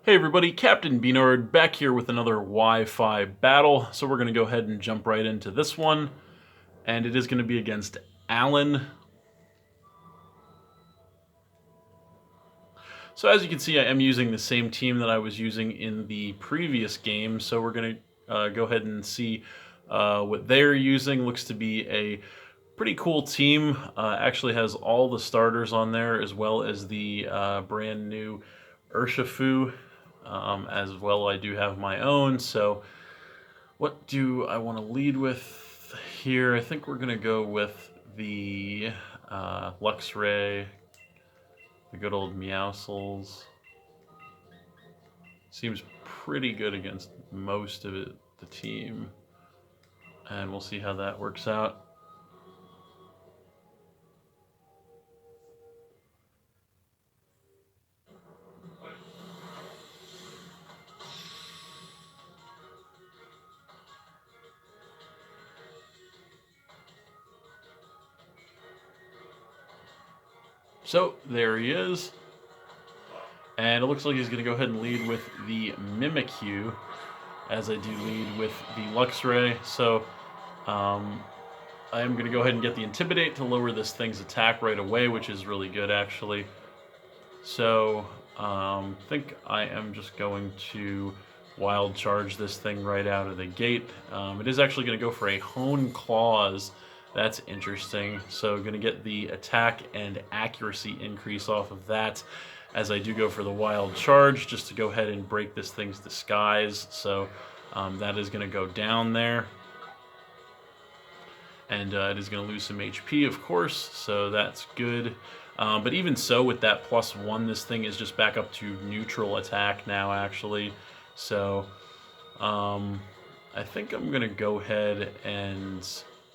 Hey everybody, Captain B-Nard back here with another Wi-Fi battle. So we're going to go ahead and jump right into this one. And it is going to be against Alan. So as you can see, I am using the same team that I was using in the previous game. So we're going to go ahead and see what they're using. Looks to be a pretty cool team. Actually has all the starters on there, as well as the brand new Urshifu. As well, I do have my own. So what do I want to lead with here? I think we're going to go with the Luxray, the good old Meowscles. Seems pretty good against most of it, the team. And we'll see how that works out. So there he is. And it looks like he's going to go ahead and lead with the Mimikyu, as I do lead with the Luxray. So I am going to go ahead and get the Intimidate to lower this thing's attack right away, which is really good actually. So I think I am just going to Wild Charge this thing right out of the gate. It is actually going to go for a Hone Claws. That's interesting. So going to get the attack and accuracy increase off of that, as I do go for the Wild Charge just to go ahead and break this thing's disguise. So that is going to go down there. And it is going to lose some HP, of course, so that's good. But even so, with that +1, this thing is just back up to neutral attack now, actually. So I think I'm going to go ahead and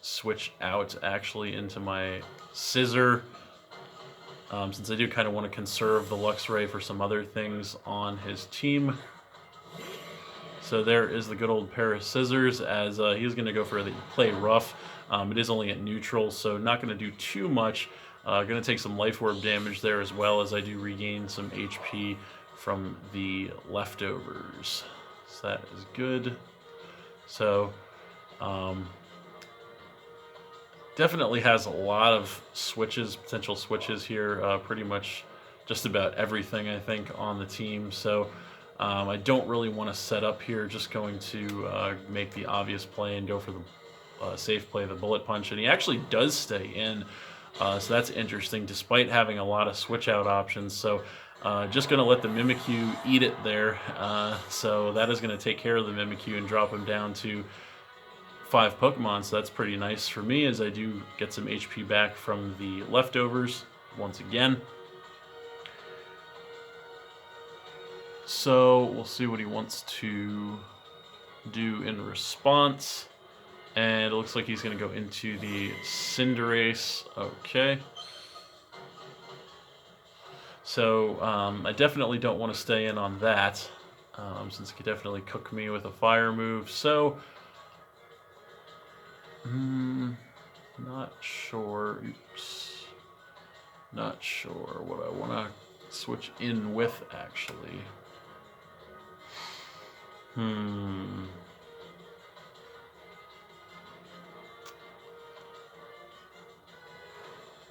switch out, actually, into my Scissor, since I do kind of want to conserve the Luxray for some other things on his team. So there is the good old pair of scissors, as he's going to go for the play rough. It is only at neutral, so not going to do too much. Going to take some life orb damage there, as well as I do regain some HP from the leftovers. So that is good. So definitely has a lot of switches, potential switches here. Pretty much just about everything, I think, on the team. So I don't really want to set up here. Just going to make the obvious play and go for the safe play, the Bullet Punch. And he actually does stay in. So that's interesting, despite having a lot of switch out options. So just going to let the Mimikyu eat it there. So that is going to take care of the Mimikyu and drop him down to 5 Pokemon. So that's pretty nice for me, as I do get some HP back from the leftovers once again. So we'll see what he wants to do in response. And it looks like he's going to go into the Cinderace. Okay. So I definitely don't want to stay in on that, since it could definitely cook me with a fire move. So, not sure. Oops. Not sure what I want to switch in with, actually. I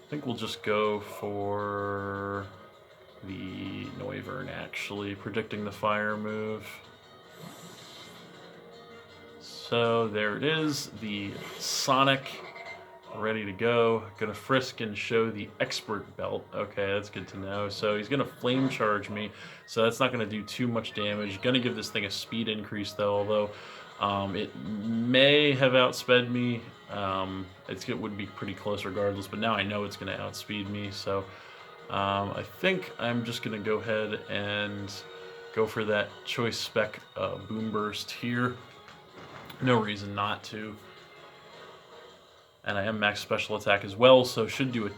think we'll just go for the Noivern, actually, predicting the fire move. So there it is, the Sonic, ready to go. Gonna frisk and show the Expert Belt. Okay, that's good to know. So he's gonna Flame Charge me, so that's not gonna do too much damage. Gonna give this thing a speed increase though, although it may have outsped me. It would be pretty close regardless, but now I know it's gonna outspeed me, so I think I'm just gonna go ahead and go for that Choice Spec Boom Burst here. No reason not to. And I am max special attack as well, so should do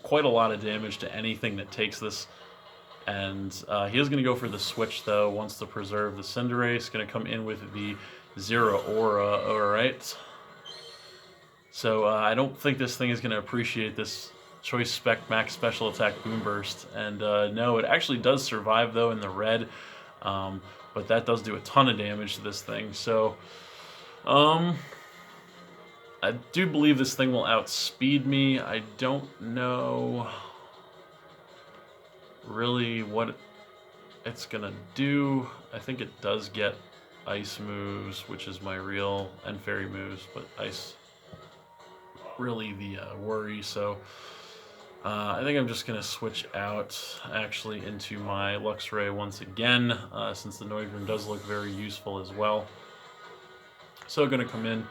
quite a lot of damage to anything that takes this. And he is going to go for the switch, though, wants to preserve the Cinderace. Going to come in with the Zero Aura. Alright. So I don't think this thing is going to appreciate this Choice Spec Max Special Attack Boom Burst. And no, it actually does survive, though, in the red. But that does do a ton of damage to this thing. So I do believe this thing will outspeed me. I don't know really what it's gonna do. I think it does get ice moves, which is my real, and fairy moves, but ice really the worry. So I think I'm just gonna switch out actually into my Luxray once again, since the Noivern does look very useful as well. So gonna come in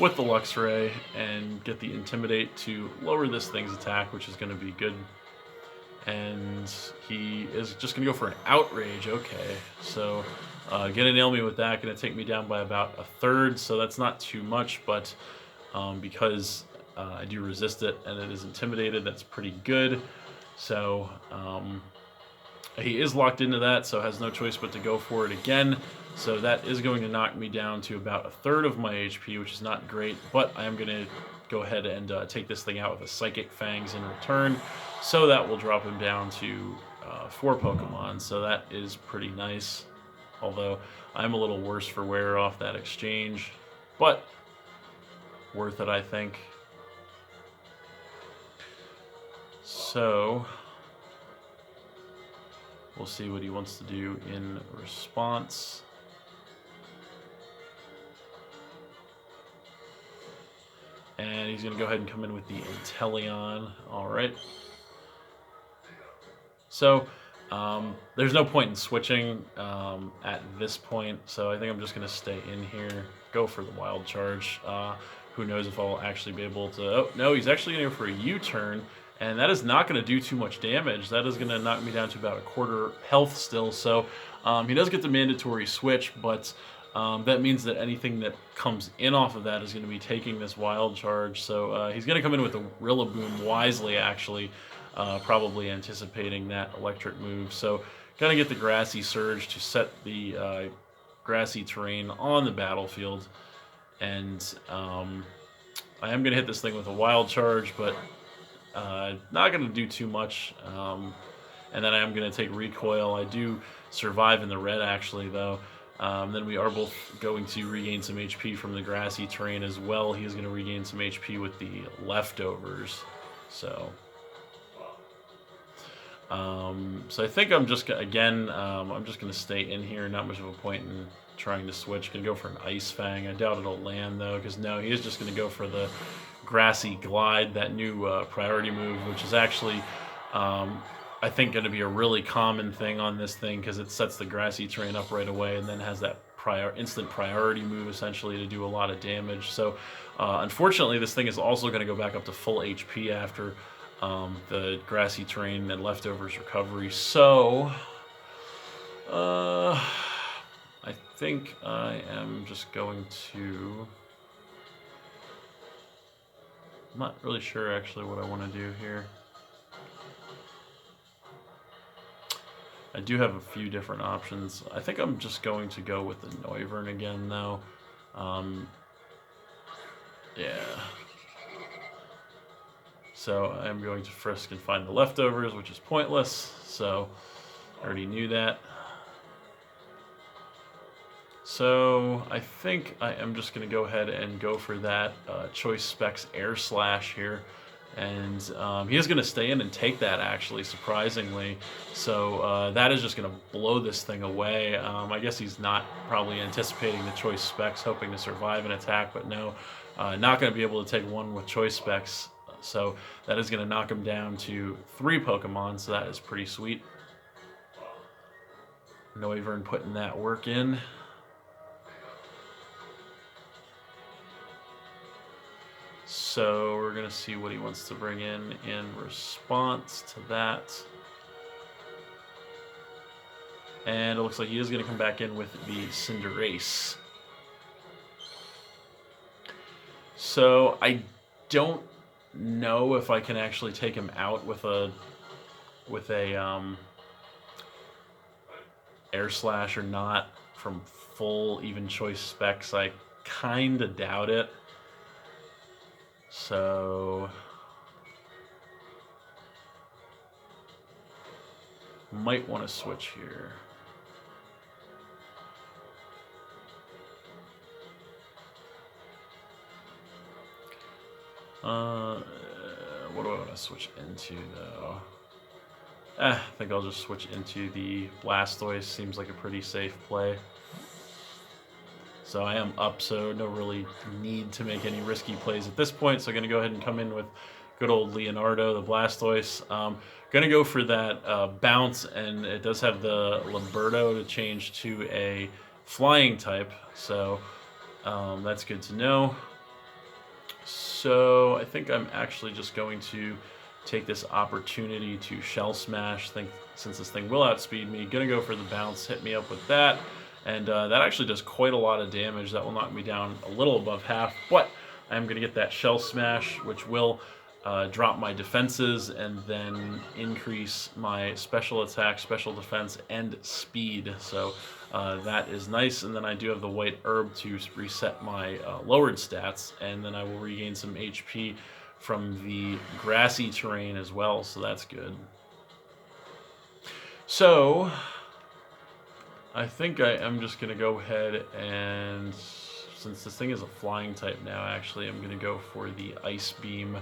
with the Luxray and get the Intimidate to lower this thing's attack, which is gonna be good. And he is just going to go for an Outrage. Okay, so going to nail me with that. Going to take me down by about a third, so that's not too much, but because I do resist it and it is intimidated, that's pretty good. So he is locked into that, so has no choice but to go for it again. So that is going to knock me down to about a third of my HP, which is not great, but I am going to go ahead and take this thing out with a Psychic Fangs in return. So that will drop him down to 4 Pokemon, so that is pretty nice. Although I'm a little worse for wear off that exchange, but worth it, I think. So we'll see what he wants to do in response. And he's going to go ahead and come in with the Inteleon. All right. So there's no point in switching at this point. So I think I'm just going to stay in here, go for the Wild Charge. Who knows if I'll actually be able to... Oh, no, he's actually going to go for a U-turn. And that is not going to do too much damage. That is going to knock me down to about a quarter health still. So he does get the mandatory switch, but... that means that anything that comes in off of that is going to be taking this Wild Charge. So he's going to come in with a Rillaboom wisely, actually, probably anticipating that electric move. So going to get the Grassy Surge to set the grassy terrain on the battlefield. And I am going to hit this thing with a Wild Charge, but not going to do too much. And then I am going to take Recoil. I do survive in the red, actually, though. Then we are both going to regain some HP from the grassy terrain as well. He is going to regain some HP with the leftovers. So I think I'm just, again, I'm just going to stay in here. Not much of a point in trying to switch. Going to go for an Ice Fang. I doubt it'll land, though, because no, he is just going to go for the Grassy Glide, that new priority move, which is actually... I think going to be a really common thing on this thing because it sets the grassy terrain up right away and then has that instant priority move essentially to do a lot of damage. So unfortunately this thing is also going to go back up to full HP after the grassy terrain and leftovers recovery. So I think I am just going to... I'm not really sure actually what I want to do here. I do have a few different options. I think I'm just going to go with the Noivern again, though. Yeah. So I'm going to frisk and find the leftovers, which is pointless. So I already knew that. So I think I am just going to go ahead and go for that Choice Specs Air Slash here. And he is going to stay in and take that, actually, surprisingly. So that is just going to blow this thing away. I guess he's not probably anticipating the Choice Specs, hoping to survive an attack, but no, not going to be able to take one with Choice Specs. So that is going to knock him down to 3 Pokemon, so that is pretty sweet. Noivern putting that work in. So we're going to see what he wants to bring in response to that. And it looks like he is going to come back in with the Cinderace. So I don't know if I can actually take him out with a Air Slash or not from full even Choice Specs. I kind of doubt it. So might want to switch here. What do I want to switch into, though? I think I'll just switch into the Blastoise. Seems like a pretty safe play. So I am up, so no really need to make any risky plays at this point. So I'm going to go ahead and come in with good old Leonardo, the Blastoise. Going to go for that bounce, and it does have the Lamberto to change to a flying type. So that's good to know. So I think I'm actually just going to take this opportunity to Shell Smash. Since this thing will outspeed me, gonna go for the bounce, hit me up with that, and that actually does quite a lot of damage. That will knock me down a little above half, but I'm gonna get that Shell Smash, which will drop my defenses and then increase my special attack, special defense, and speed. So that is nice. And then I do have the white herb to reset my lowered stats, and then I will regain some HP from the grassy terrain as well, so that's good. So I think I am just going to go ahead and, since this thing is a flying type now, actually, I'm going to go for the Ice Beam.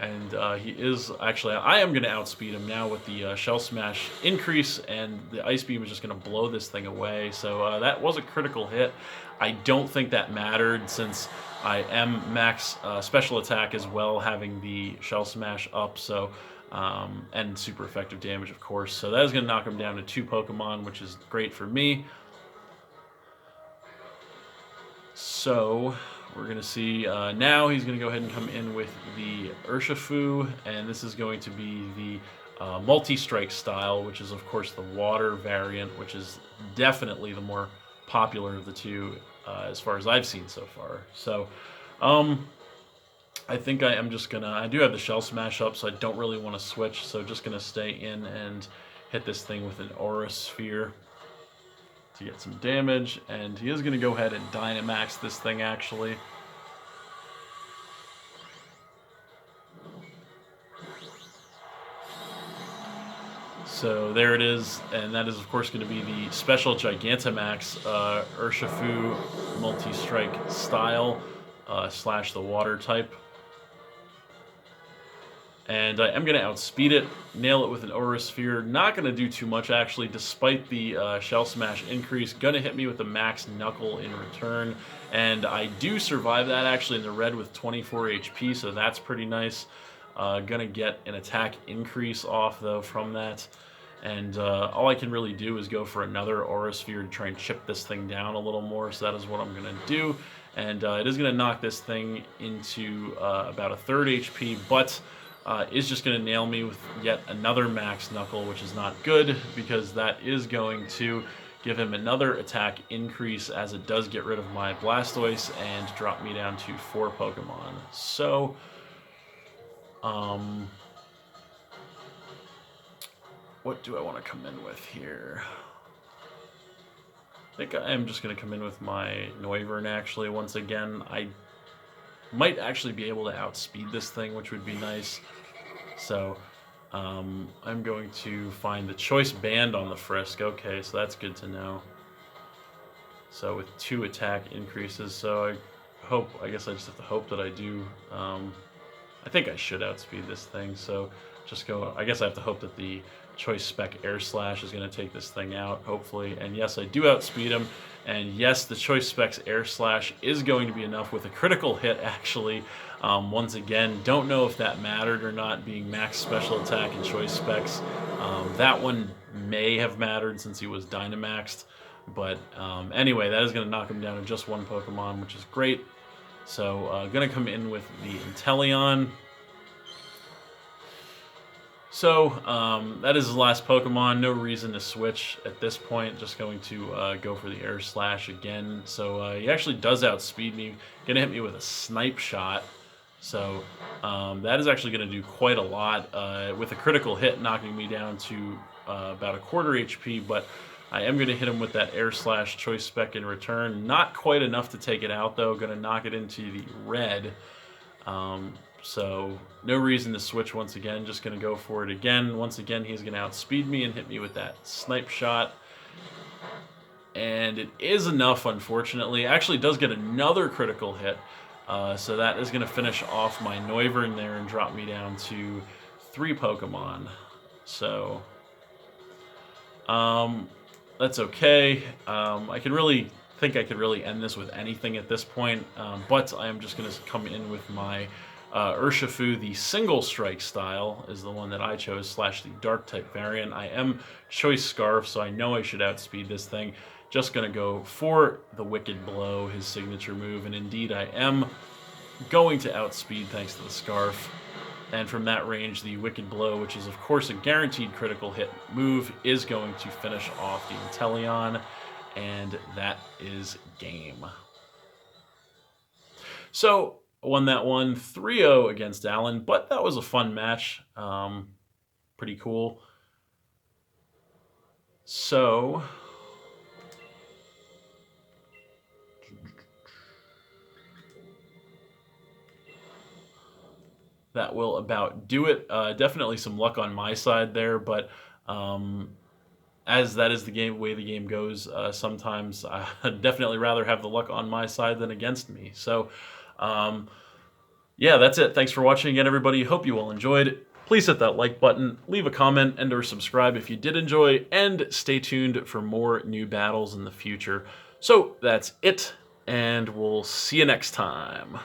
And he is actually, I am going to outspeed him now with the Shell Smash increase, and the Ice Beam is just going to blow this thing away. So that was a critical hit. I don't think that mattered since I am max special attack as well, having the Shell Smash up. So and super effective damage, of course. So that is going to knock him down to 2 Pokemon, which is great for me. So we're going to see now he's going to go ahead and come in with the Urshifu, and this is going to be the multi-strike style, which is, of course, the water variant, which is definitely the more popular of the two as far as I've seen so far. So I think I am just going to, I do have the Shell Smash up, so I don't really want to switch, so just going to stay in and hit this thing with an Aura Sphere to get some damage, and he is going to go ahead and Dynamax this thing, actually. So there it is, and that is, of course, going to be the special Gigantamax Urshifu multi-strike style slash the water type. And I am going to outspeed it, nail it with an Aura Sphere. Not going to do too much, actually, despite the Shell Smash increase. Going to hit me with the Max Knuckle in return. And I do survive that, actually, in the red with 24 HP, so that's pretty nice. Going to get an attack increase off, though, from that. And all I can really do is go for another Aura Sphere to try and chip this thing down a little more, so that is what I'm going to do. And it is going to knock this thing into about a third HP, but is just going to nail me with yet another Max Knuckle, which is not good, because that is going to give him another attack increase, as it does get rid of my Blastoise and drop me down to 4 Pokemon. So, what do I want to come in with here? I think I am just going to come in with my Noivern, actually, once again. I might actually be able to outspeed this thing, which would be nice. So I'm going to find the Choice Band on the Frisk. Okay, so that's good to know. So with 2 attack increases, so I guess I just have to hope that I do. I think I should outspeed this thing, so just go, I guess I have to hope that the Choice Spec Air Slash is going to take this thing out, hopefully. And yes, I do outspeed him. And yes, the Choice Specs Air Slash is going to be enough with a critical hit, actually. Once again, don't know if that mattered or not, being max special attack and Choice Specs. That one may have mattered since he was Dynamaxed. But anyway, that is going to knock him down to just 1 Pokemon, which is great. So going to come in with the Inteleon. So that is the last Pokemon. No reason to switch at this point. Just going to go for the Air Slash again. So he actually does outspeed me. Going to hit me with a Snipe Shot. So that is actually going to do quite a lot with a critical hit, knocking me down to about a quarter HP. But I am going to hit him with that Air Slash Choice Spec in return. Not quite enough to take it out, though. Going to knock it into the red. So no reason to switch once again, just going to go for it again. Once again, he's going to outspeed me and hit me with that Snipe Shot. And it is enough, unfortunately. Actually does get another critical hit, So that is going to finish off my Noivern there and drop me down to 3 Pokemon. So that's okay. I could really think I could really end this with anything at this point, but I am just going to come in with my Urshifu. The single strike style is the one that I chose, slash the dark type variant. I am choice Scarf, so I know I should outspeed this thing. Just going to go for the Wicked Blow, his signature move, and indeed I am going to outspeed thanks to the Scarf. And from that range, the Wicked Blow, which is of course a guaranteed critical hit move, is going to finish off the Inteleon, and that is game. So, won that one 3-0 against Alan, but that was a fun match. Pretty cool. So, that will about do it. Definitely some luck on my side there, but as that is the way the game goes, sometimes I'd definitely rather have the luck on my side than against me. So, yeah, that's it. Thanks for watching again, everybody. Hope you all enjoyed. Please hit that like button, leave a comment, and or subscribe if you did enjoy, and stay tuned for more new battles in the future. So, that's it, and we'll see you next time.